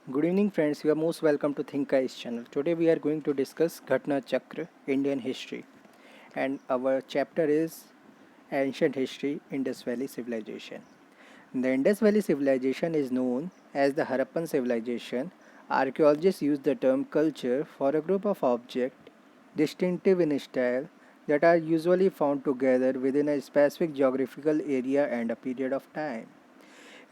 Good evening, friends. You are most welcome to Think Ice channel. Today we are going to discuss Ghatna Chakra, Indian history, and our chapter is Ancient History, Indus Valley Civilization. The Indus Valley Civilization is known as the Harappan civilization. Archaeologists use the term culture for a group of objects distinctive in style that are usually found together within a specific geographical area and a period of time.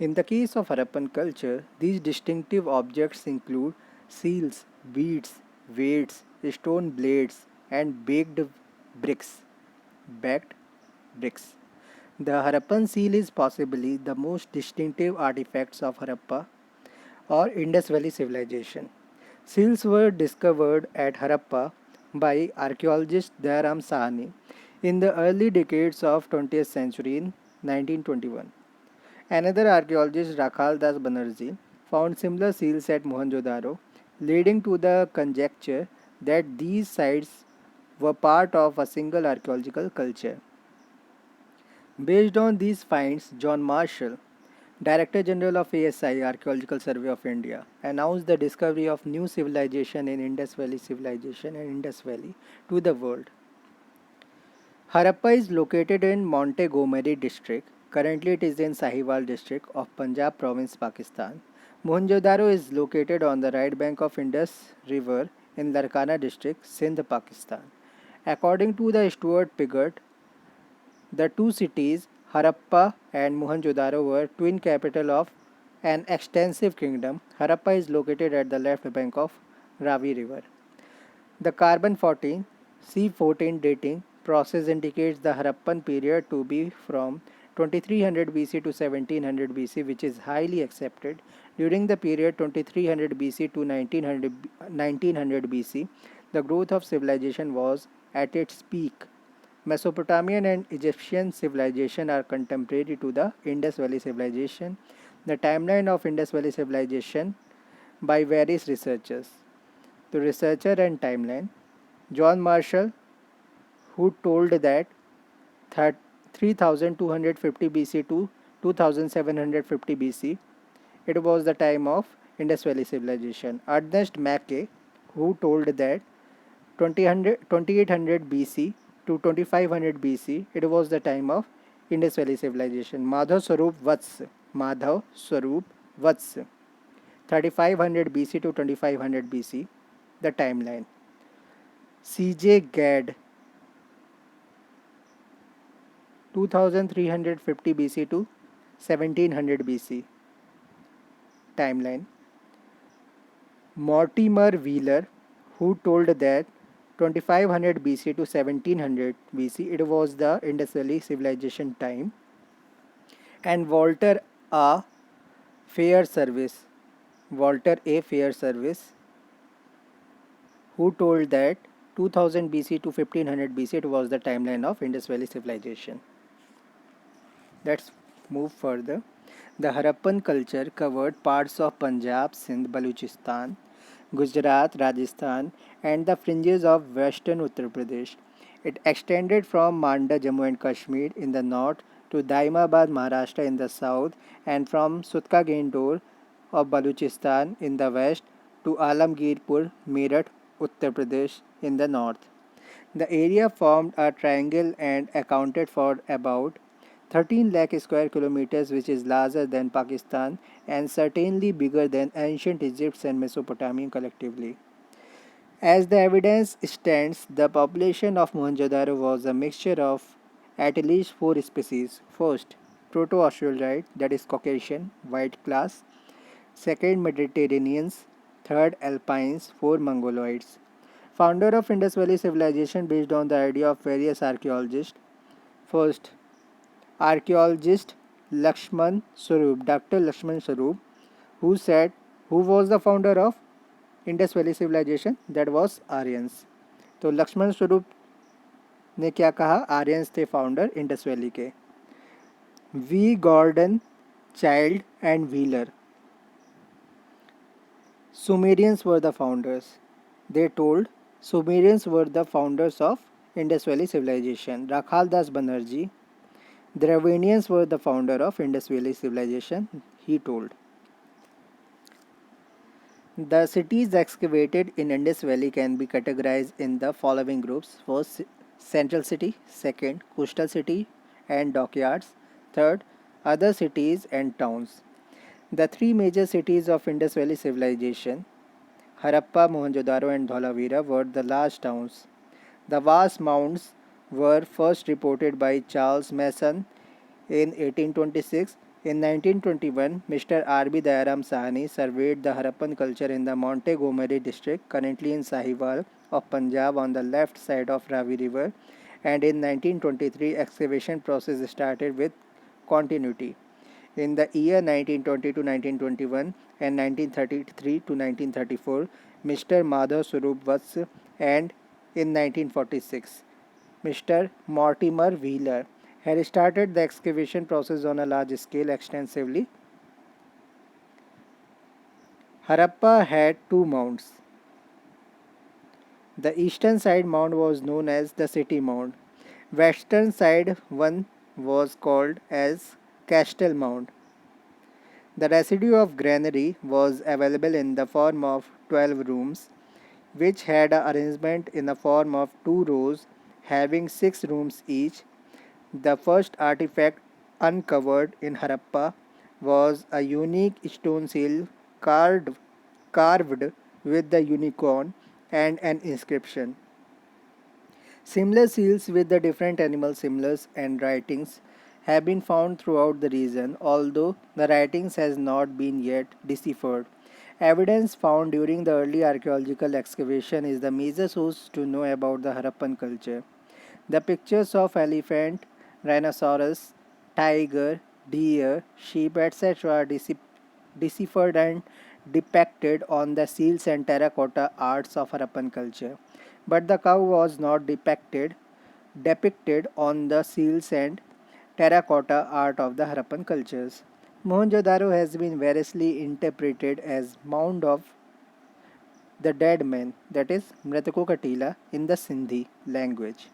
In the case of Harappan culture, these distinctive objects include seals, beads, weights, stone blades, and bricks. Baked bricks. The Harappan seal is possibly the most distinctive artifacts of Harappa or Indus Valley civilization. Seals were discovered at Harappa by archaeologist Dayaram Sahani in the early decades of 20th century in 1921. Another archaeologist, Rakhal Das Banerjee, found similar seals at Mohenjo-daro, leading to the conjecture that these sites were part of a single archaeological culture. Based on these finds, John Marshall, Director General of ASI Archaeological Survey of India, announced the discovery of new civilization in Indus Valley Civilization and Indus Valley to the world. Harappa is located in Montgomery district. Currently it is in Sahiwal district of Punjab province, Pakistan. Mohenjo-daro is located on the right bank of Indus River in Larkana district, Sindh, Pakistan. According to the Stuart Piggott, the two cities, Harappa and Mohenjo-daro, were twin capital of an extensive kingdom. Harappa is located at the left bank of Ravi River. The carbon 14 C14 dating process indicates the Harappan period to be from 2300 BC to 1700 BC, which is highly accepted. During the period 2300 BC to 1900 BC, the growth of civilization was at its peak. Mesopotamian and Egyptian civilization are contemporary to the Indus Valley civilization. The timeline of Indus Valley civilization by various researchers. The researcher and timeline. John Marshall, who told that 3250 BC to 2750 BC, it was the time of Indus Valley civilization. Ernest Mackay, who told that 2800 BC to 2500 BC, it was the time of Indus Valley civilization. Madhav Swarup Vats, 3500 BC to 2500 BC, the timeline. C.J. Gadd, 2350 BC to 1700 BC, timeline. Mortimer Wheeler, who told that 2500 BC to 1700 BC, it was the Indus Valley civilization time. And A. Fairservice, Walter A. Fairservice, who told that 2000 BC to 1500 BC, it was the timeline of Indus Valley civilization. Let's move further. The Harappan culture covered parts of Punjab, Sindh, Baluchistan, Gujarat, Rajasthan, and the fringes of western Uttar Pradesh. It extended from Manda, Jammu and Kashmir in the north to Daimabad, Maharashtra in the south, and from Sutka Gendor of Baluchistan in the west to Alamgirpur, Meerut, Uttar Pradesh in the north. The area formed a triangle and accounted for about 13 lakh square kilometers, which is larger than Pakistan and certainly bigger than ancient Egypt and Mesopotamia collectively. As the evidence stands, the population of Mohenjo-daro was a mixture of at least four species. First, Proto-Australorite, that is Caucasian, white class. Second, Mediterraneans. Third, Alpines. Four, Mongoloids. Founder of Indus Valley civilization based on the idea of various archaeologists. First, archaeologist Lakshman Swarup, Dr. Lakshman Swarup, who said who was the founder of Indus valley civilisation, that was Aryans. तो लक्ष्मण स्वरूप ने क्या कहा, Aryans थे founder Indus valley के. V Gordon Childe and Wheeler, Sumerians were the founders. They told Sumerians were the founders of Indus Valley civilization. Rakhal Das Banerjee, Dravidians were the founder of Indus Valley civilization, he told. The cities excavated in Indus Valley can be categorized in the following groups. First, central city. Second, coastal city and dockyards. Third, other cities and towns. The three major cities of Indus Valley civilization, Harappa, Mohenjo-daro and Dholavira, were the large towns. The vast mounds were first reported by Charles Mason in 1826. In 1921, Mr. R.B. Dayaram Sahani surveyed the Harappan culture in the Montgomery district, currently in Sahiwal of Punjab on the left side of Ravi River, and in 1923, excavation process started with continuity. In the year 1920 to 1921 and 1933 to 1934, Mr. Madhav Swarup Vats, and in 1946, Mr. Mortimer Wheeler had started the excavation process on a large scale extensively. Harappa had two mounds. The eastern side mound was known as the city mound. Western side one was called as Castle Mound. The residue of granary was available in the form of 12 rooms, which had an arrangement in the form of two rows having 6 rooms each. The first artifact uncovered in Harappa was a unique stone seal carved with the unicorn and an inscription. Similar seals with the different animal symbols and writings have been found throughout the region, although the writings has not been yet deciphered. Evidence found during the early archaeological excavation is the major source to know about the Harappan culture. The pictures of elephant, rhinoceros, tiger, deer, sheep, etc. are deciphered and depicted on the seals and terracotta arts of Harappan culture. But the cow was not depicted on the seals and terracotta art of the Harappan cultures. Mohenjo-daro has been variously interpreted as mound of the dead man, that is Mritako Katila in the Sindhi language.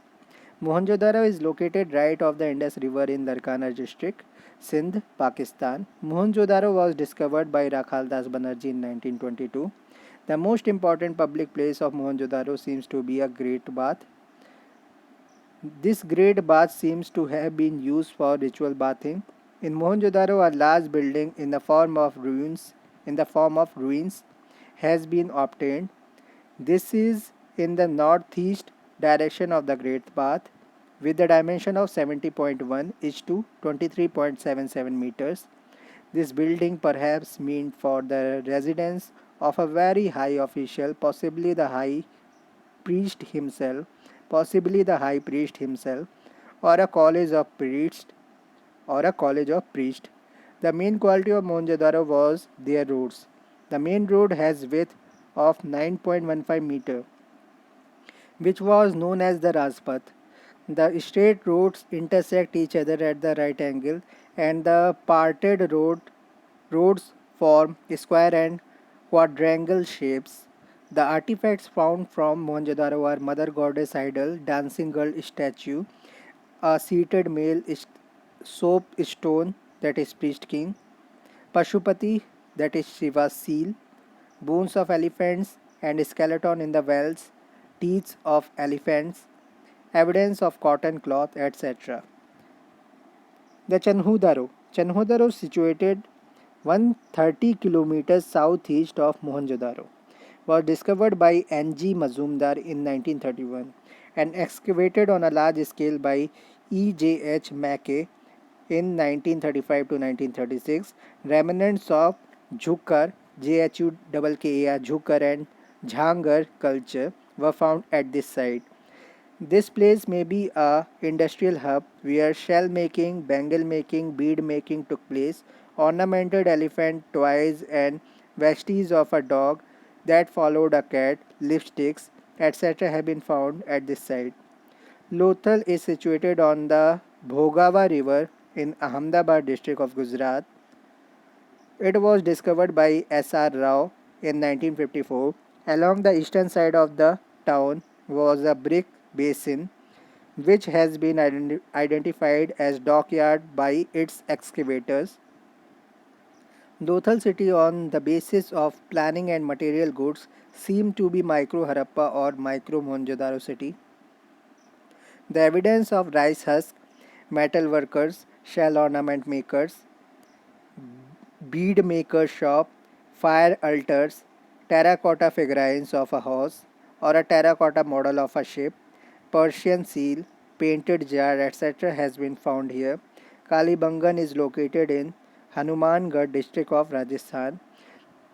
Mohenjo-daro is located right of the Indus River in Darkana district, Sindh, Pakistan. Mohenjo-daro was discovered by Rakhaldas Banerjee in 1922. The most important public place of Mohenjo-daro seems to be a great bath. This great bath seems to have been used for ritual bathing. In Mohenjo-daro, a large building in the form of ruins has been obtained. This is in the northeast direction of the Great Bath with the dimension of 70.1 is to 23.77 meters. This building perhaps meant for the residence of a very high official, possibly the high priest himself, or a college of priests, The main quality of Mohenjo-daro was their roads. The main road has width of 9.15 meter, which was known as the Rajpath. The straight roads intersect each other at the right angle, and the parted roads form square and quadrangle shapes. The artifacts found from Mohenjo-daro are Mother Goddess idol, dancing girl statue, a seated male soap stone, that is priest king, Pashupati, that is Shiva's seal, bones of elephants and skeleton in the wells, teeth of elephants, evidence of cotton cloth, etc. The Chanhodaro is situated 130 kilometers southeast of Mohenjo-daro, was discovered by N.G. Mazumdar in 1931 and excavated on a large scale by E.J.H. Mackay in 1935 to 1936. Remnants of Jhukar, Jhukar, Jhukar and Jhangar culture were found at this site. This place may be a industrial hub where shell making, bangle making, bead making took place. Ornamented elephant toys and vestiges of a dog that followed a cat, lipsticks, etc. have been found at this site. Lothal is situated on the Bhogava River in Ahmedabad district of Gujarat. It was discovered by S.R. Rao in 1954. Along the eastern side of the town was a brick basin which has been identified as dockyard by its excavators. Lothal city on the basis of planning and material goods seem to be micro Harappa or micro Mohenjo-daro city. The evidence of rice husk, metal workers, shell ornament makers, bead maker shop, fire altars, terracotta figurines of a horse or a terracotta model of a ship, Persian seal, painted jar, etc. has been found here. Kalibangan is located in Hanumangarh district of Rajasthan.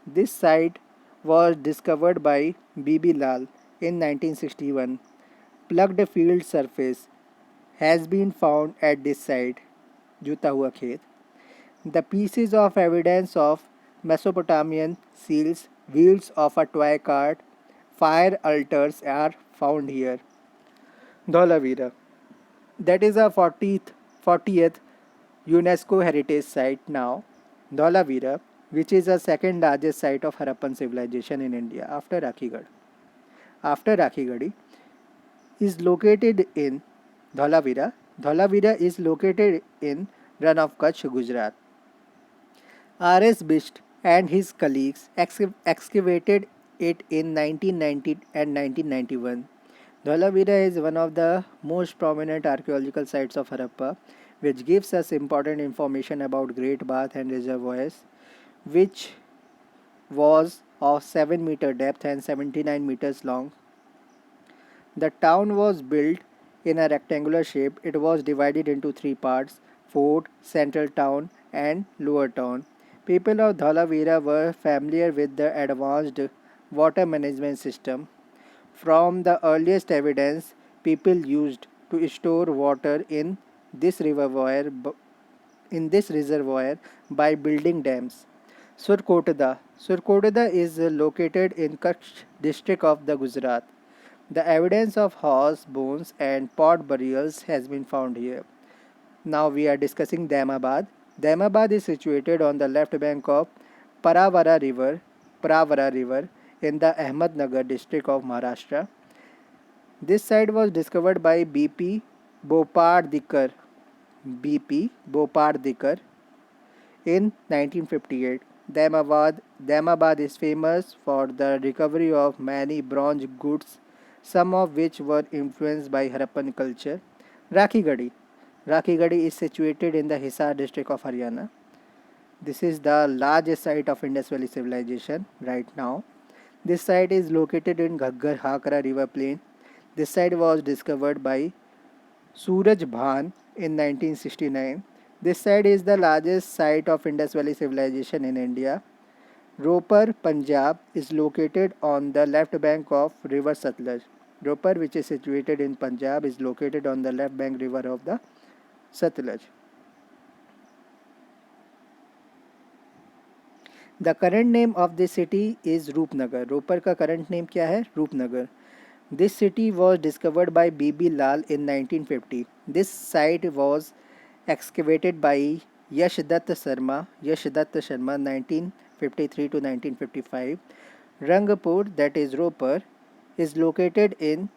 This site was discovered by B.B. Lal in 1961. Plugged field surface has been found at this site, Juta Hua Khet. The pieces of evidence of Mesopotamian seals, wheels of a toy cart, fire altars are found here. Dholavira. That is a 40th UNESCO heritage site now. Dholavira, which is the second largest site of Harappan civilization in India after Rakhigarh. After Rakhigadi is located in Dholavira. Dholavira is located in Rann of Kutch, Gujarat. R.S. Bisht and his colleagues excavated it in 1990 and 1991. Dholavira is one of the most prominent archaeological sites of Harappa, which gives us important information about Great Bath and reservoirs, which was of 7-meter depth and 79 meters long. The town was built in a rectangular shape. It was divided into three parts: fort, central town, and lower town. People of Dhalavira were familiar with the advanced water management system. From the earliest evidence, people used to store water this reservoir in this reservoir by building dams. Surkotada. Surkotada is located in Kutch district of the Gujarat. The evidence of horse bones and pot burials has been found here. Now we are discussing Daimabad. Daimabad is situated on the left bank of Pravara River in the Ahmednagar district of Maharashtra. This site was discovered by BP Bopardikar in 1958. Daimabad is famous for the recovery of many bronze goods, some of which were influenced by Harappan culture. Rakhigadi. Rakhigadi is situated in the Hisar district of Haryana. This is the largest site of Indus Valley civilization right now. This site is located in Ghaggar Hakra river plain. This site was discovered by Suraj Bhan in 1969. This site is the largest site of Indus Valley civilization in India. Ropar, Punjab is located on the left bank of river Satluj. Ropar, which is situated in Punjab, is located on the left bank river of the Satluj. The current name of this city is Roopnagar. Ropar का current name क्या है? Roopnagar. This city was discovered by B.B. Lal in 1950. This site was excavated by Yashdatta Sharma 1953 to 1955. Rangpur, that is Ropar, is located in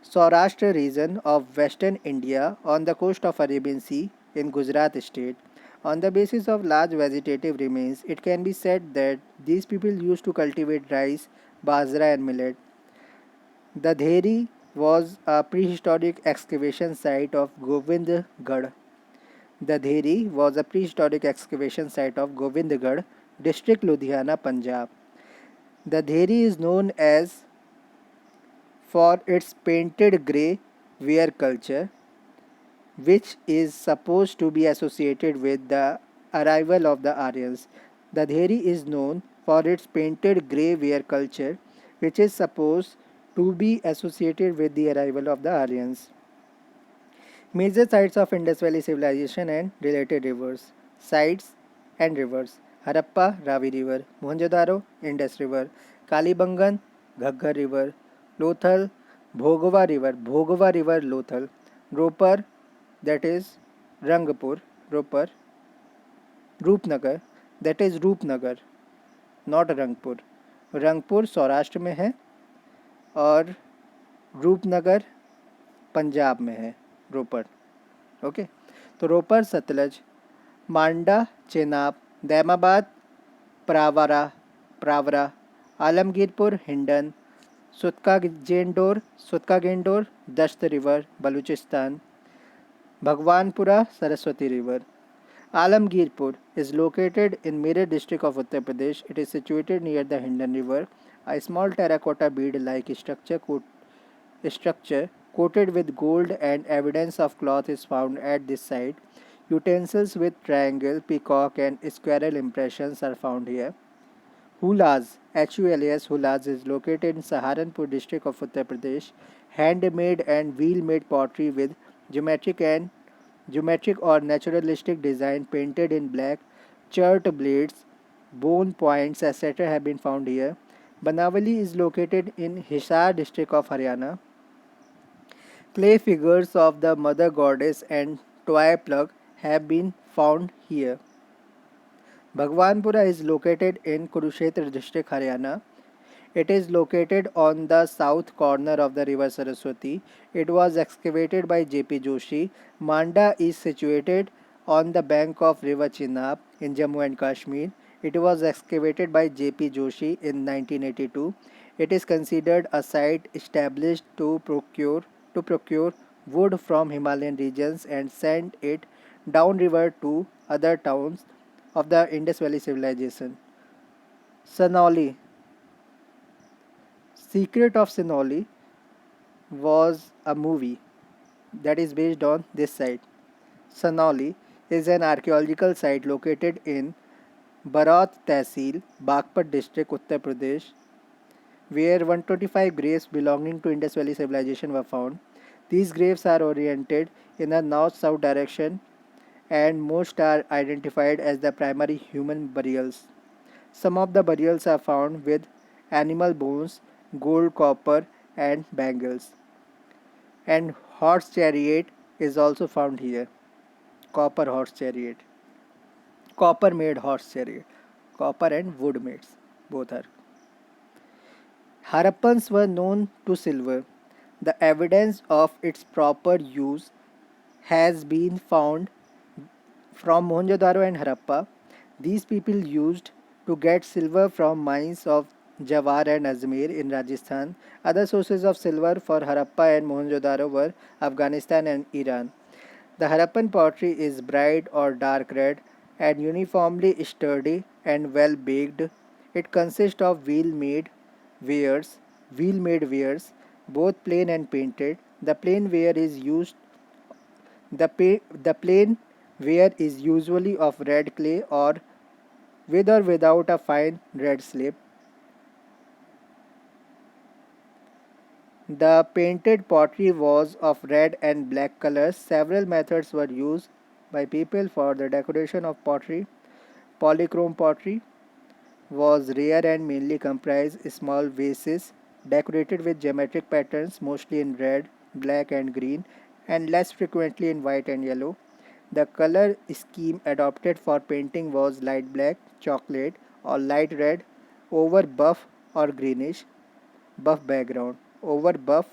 Saurashtra region of western India on the coast of Arabian Sea in Gujarat state. On the basis of large vegetative remains, it can be said that these people used to cultivate rice, bajra and millet. The Dheri was a prehistoric excavation site of Govindgarh. The Dheri was a prehistoric excavation site of Govindgarh, district Ludhiana, Punjab. The Dheri is known as for its painted grey ware culture, which is supposed to be associated with the arrival of the Aryans. The Dheri is known for its painted grey ware culture, which is supposed to be associated with the arrival of the Aryans. Major sites of Indus Valley civilization and related rivers. Sites and rivers: Harappa, Ravi River; Mohenjo-daro, Indus River; Kalibangan, Ghaggar River; Lothal, Bhogava River, Lothal; Ropar, that is Rangpur, Ropar; Roopnagar, that is Roopnagar, not Rangpur. Rangpur Saurashtra में है और रूपनगर पंजाब में है, Ropar. Okay, तो रोपर, सतलज, मांडा, Chenab, Daimabad, Pravara, Pravara, Alamgirpur, Hindan, Sutka Gendor, Dasht River, Baluchistan, Bhagwanpura, Saraswati River. Alamgirpur is located in Meerut district of Uttar Pradesh. It is situated near the Hindan River. A small terracotta bead-like structure coated with gold and evidence of cloth is found at this site. Utensils with triangle, peacock, and squirrel impressions are found here. Hulas, HULAS Hulas is located in Saharanpur district of Uttar Pradesh. Handmade and wheel-made pottery with geometric and geometric or naturalistic design painted in black, chert blades, bone points, etc. have been found here. Banawali is located in Hisar district of Haryana. Clay figures of the mother goddess and toy plug have been found here. Bhagwanpura is located in Kurukshetra district, Haryana. It is located on the south corner of the river Saraswati. It was excavated by J.P. Joshi. Manda is situated on the bank of river Chenab in Jammu and Kashmir. It was excavated by J.P. Joshi in 1982. It is considered a site established to procure wood from Himalayan regions and send it downriver to other towns of the Indus Valley civilization. Sanoli, Secret of Sinoli was a movie that is based on this site. Sanoli is an archaeological site located in Baraut Tehsil, Bagpat district, Uttar Pradesh, where 125 graves belonging to Indus Valley civilization were found. These graves are oriented in a north-south direction and most are identified as the primary human burials. Some of the burials are found with animal bones, gold, copper, and bangles. And horse chariot is also found here. Copper horse chariot. Copper made horse chariot. Copper and wood made. Both are. Harappans were known to silver. The evidence of its proper use has been found from Mohenjo-daro and Harappa. These people used to get silver from mines of Jawar and Ajmer in Rajasthan. Other sources of silver for Harappa and Mohenjo-daro were Afghanistan and Iran. The Harappan pottery is bright or dark red and uniformly sturdy and well baked. It consists of wares, wheel-made wares, both plain and painted. The plain ware is usually of red clay or with or without a fine red slip. The painted pottery was of red and black colors. Several methods were used by people for the decoration of pottery. Polychrome pottery was rare and mainly comprised small vases decorated with geometric patterns, mostly in red, black, and green, and less frequently in white and yellow. The color scheme adopted for painting was light black, chocolate, or light red over buff or greenish buff background. Over buff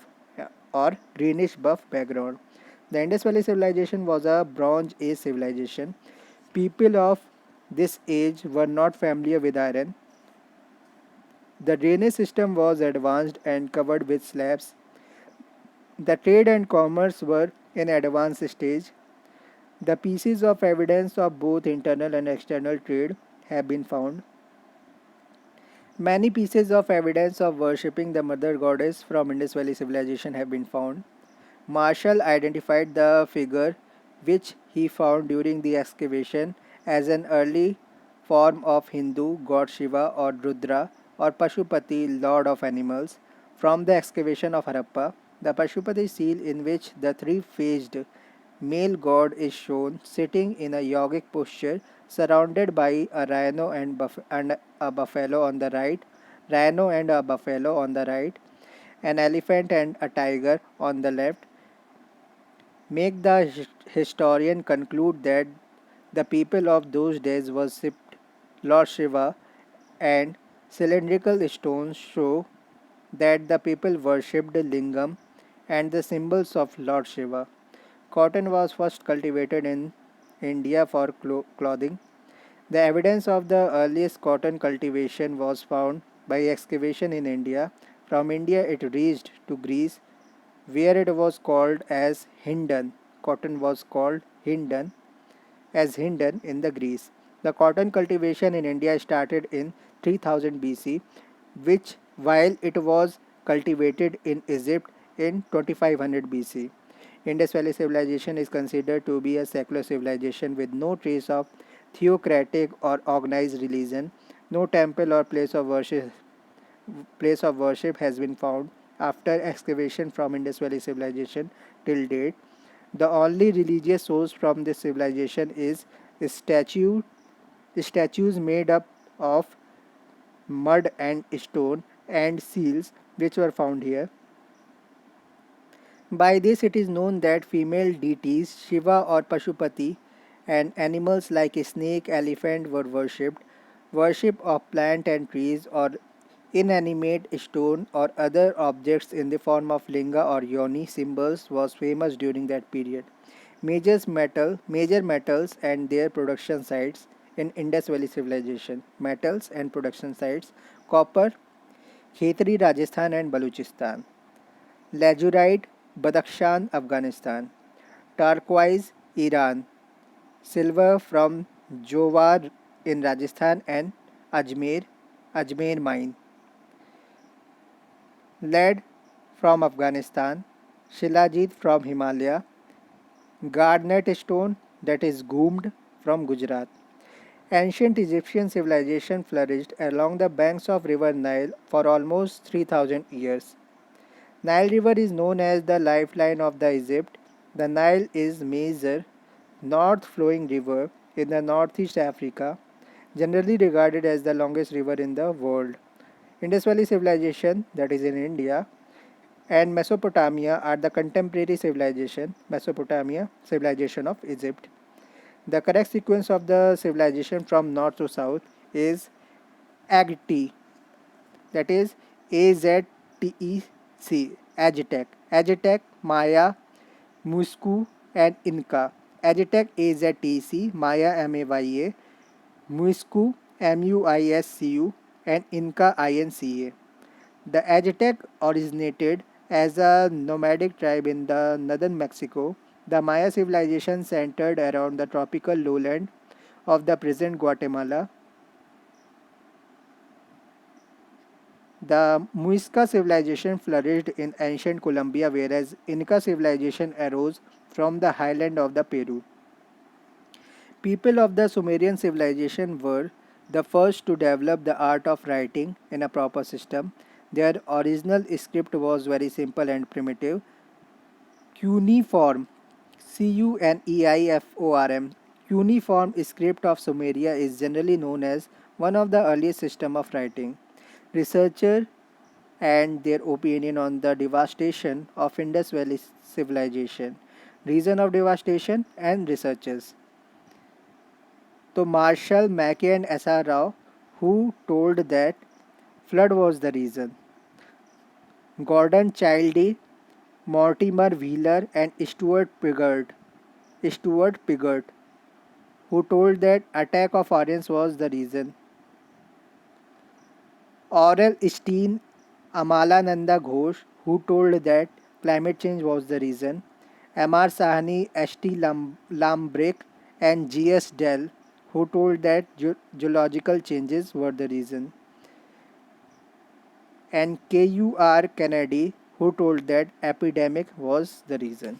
or greenish buff background. The Indus Valley civilization was a Bronze Age civilization. People of this age were not familiar with iron. The drainage system was advanced and covered with slabs. The trade and commerce were in advanced stage. The pieces of evidence of both internal and external trade have been found. Many pieces of evidence of worshipping the mother goddess from Indus Valley civilization have been found. Marshall identified the figure which he found during the excavation as an early form of Hindu god Shiva or Rudra or Pashupati, lord of animals. From the excavation of Harappa, the Pashupati seal, in which the three-faced male god is shown sitting in a yogic posture surrounded by a rhino and a buffalo on the right, an elephant and a tiger on the left, make the historian conclude that the people of those days worshipped Lord Shiva, and cylindrical stones show that the people worshipped Lingam and the symbols of Lord Shiva. Cotton was first cultivated in India for clothing. The evidence of the earliest cotton cultivation was found by excavation in India. From India it reached to Greece, where it was called as Hindon. Cotton was called Hindon as Hindon in the Greece. The cotton cultivation in India started in 3000 BC, which while it was cultivated in Egypt in 2500 BC. Indus Valley Civilization is considered to be a secular civilization with no trace of theocratic or organized religion. No temple or place of worship has been found after excavation from Indus Valley Civilization till date. The only religious source from this civilization is statue, statues made up of mud and stone and seals which were found here. By this it is known that female deities Shiva or Pashupati and animals like a snake, elephant were worshipped. Worship of plant and trees or inanimate stone or other objects in the form of linga or yoni symbols was famous during that period. Major metals and their production sites in Indus Valley Civilization. Metals and production sites: copper, Khetri, Rajasthan and Baluchistan; lazurite, Badakhshan, Afghanistan; turquoise, Iran; silver from Jowar in Rajasthan and Ajmer mine; lead from Afghanistan; shilajit from Himalaya; garnet stone, that is Goomd, from Gujarat. Ancient Egyptian civilization flourished along the banks of river Nile for almost 3000 years. Nile River is known as the lifeline of the Egypt. The Nile is major north flowing river in the northeast Africa, generally regarded as the longest river in the world. Indus Valley civilization, that is in India, and Mesopotamia are the contemporary civilization. Mesopotamia, civilization of Egypt. The correct sequence of the civilization from north to south is AGTEC, that is AZTEC, Aztec, Maya, Muisca, and Inca. Aztec, AZTEC, Maya, MAYA, Muisca, MUISCU, and Inca, INCA. The Aztec originated as a nomadic tribe in the northern Mexico. The Maya civilization centered around the tropical lowland of the present Guatemala. The Muisca civilization flourished in ancient Colombia, whereas Inca civilization arose from the highland of the Peru. People of the Sumerian civilization were the first to develop the art of writing in a proper system. Their original script was very simple and primitive. Cuneiform, Cuneiform, cuneiform script of Sumeria is generally known as one of the earliest systems of writing. Researchers and their opinion on the devastation of Indus Valley civilization, reason of devastation and researchers. So Marshall, Mackay and S.R. Rao, who told that flood was the reason. Gordon Childe, Mortimer Wheeler and Stuart Piggott, who told that attack of Aryans was the reason. Oral Steen, Amalananda Ghosh, who told that climate change was the reason. M.R. Sahni, H.T. Lambrick, and G.S. Dell, who told that geological changes were the reason. And K.U.R. Kennedy, who told that epidemic was the reason.